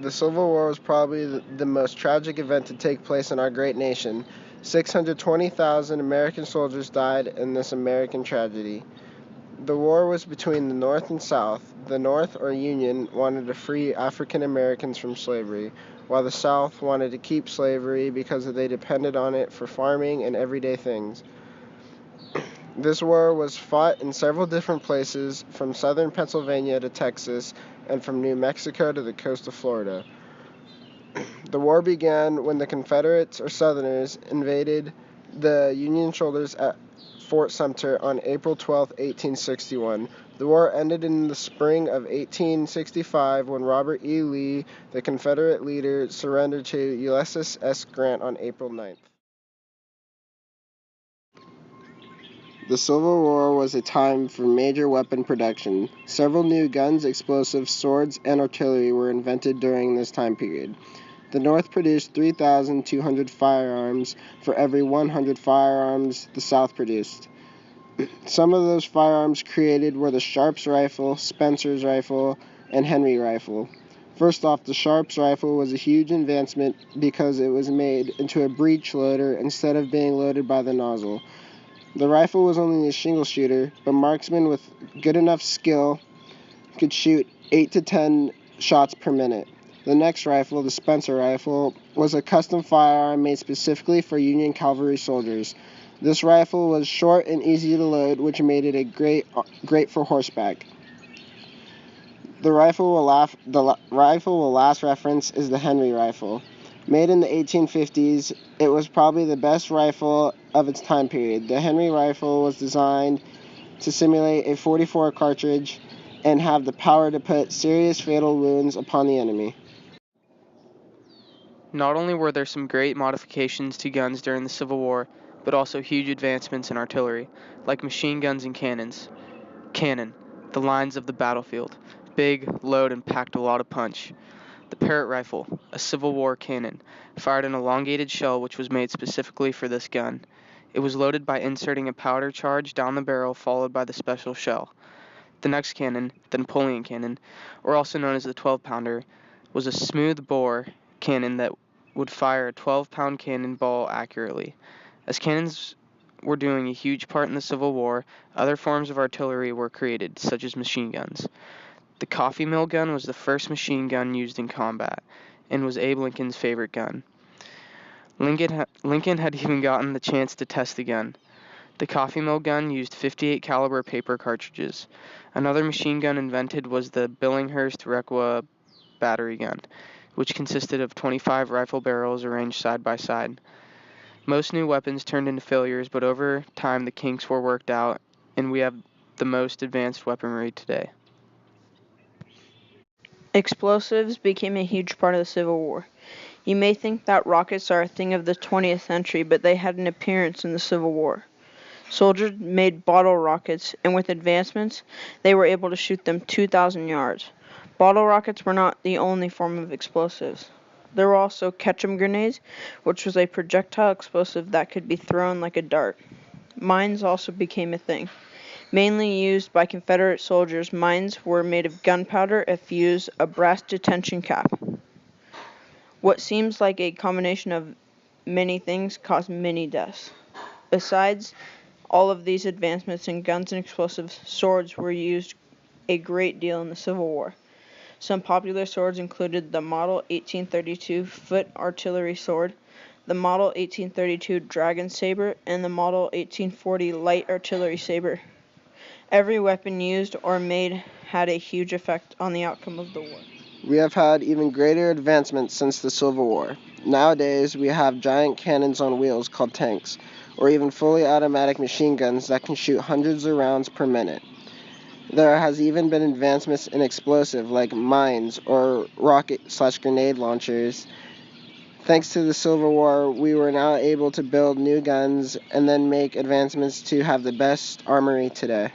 The Civil War was probably the most tragic event to take place in our great nation. 620,000 American soldiers died in this American tragedy. The war was between the North and South. The North, or Union, wanted to free African Americans from slavery, while the South wanted to keep slavery because they depended on it for farming and everyday things. This war was fought in several different places, from southern Pennsylvania to Texas, and from New Mexico to the coast of Florida. The war began when the Confederates, or Southerners, invaded the Union soldiers at Fort Sumter on April 12, 1861. The war ended in the spring of 1865 when Robert E. Lee, the Confederate leader, surrendered to Ulysses S. Grant on April 9th. The Civil War was a time for major weapon production. Several new guns, explosives, swords, and artillery were invented during this time period. The North produced 3,200 firearms for every 100 firearms the South produced. Some of those firearms created were the Sharps rifle, Spencer's rifle, and Henry rifle. First off, the Sharps rifle was a huge advancement because it was made into a breech loader instead of being loaded by the nozzle. The rifle was only a single shooter, but marksmen with good enough skill could shoot 8 to 10 shots per minute. The next rifle, the Spencer rifle, was a custom firearm made specifically for Union cavalry soldiers. This rifle was short and easy to load, which made it great for horseback. The rifle we'll last reference is the Henry rifle. Made in the 1850s, it was probably the best rifle of its time period. The Henry rifle was designed to simulate a .44 cartridge and have the power to put serious fatal wounds upon the enemy. Not only were there some great modifications to guns during the Civil War, but also huge advancements in artillery, like machine guns and cannons. Cannon, the lines of the battlefield. Big, load, and packed a lot of punch. The Parrott rifle, a Civil War cannon, fired an elongated shell which was made specifically for this gun. It was loaded by inserting a powder charge down the barrel followed by the special shell. The next cannon, the Napoleon cannon, or also known as the 12-pounder, was a smooth-bore cannon that would fire a 12-pound cannonball accurately. As cannons were doing a huge part in the Civil War, other forms of artillery were created, such as machine guns. The coffee mill gun was the first machine gun used in combat, and was Abe Lincoln's favorite gun. Lincoln had even gotten the chance to test the gun. The coffee mill gun used .58 caliber paper cartridges. Another machine gun invented was the Billinghurst Requa battery gun, which consisted of 25 rifle barrels arranged side by side. Most new weapons turned into failures, but over time the kinks were worked out, and we have the most advanced weaponry today. Explosives became a huge part of the Civil War. You may think that rockets are a thing of the 20th century, but they had an appearance in the Civil War. Soldiers made bottle rockets, and with advancements, they were able to shoot them 2,000 yards. Bottle rockets were not the only form of explosives. There were also Ketchum grenades, which was a projectile explosive that could be thrown like a dart. Mines also became a thing. Mainly used by Confederate soldiers, mines were made of gunpowder, a fuse, a brass detention cap. What seems like a combination of many things caused many deaths. Besides all of these advancements in guns and explosives, swords were used a great deal in the Civil War. Some popular swords included the Model 1832 foot artillery sword, the Model 1832 dragon saber, and the Model 1840 light artillery saber. Every weapon used or made had a huge effect on the outcome of the war. We have had even greater advancements since the Civil War. Nowadays, we have giant cannons on wheels called tanks, or even fully automatic machine guns that can shoot hundreds of rounds per minute. There has even been advancements in explosive like mines or rocket/grenade launchers. Thanks to the Civil War, we were now able to build new guns and then make advancements to have the best armory today.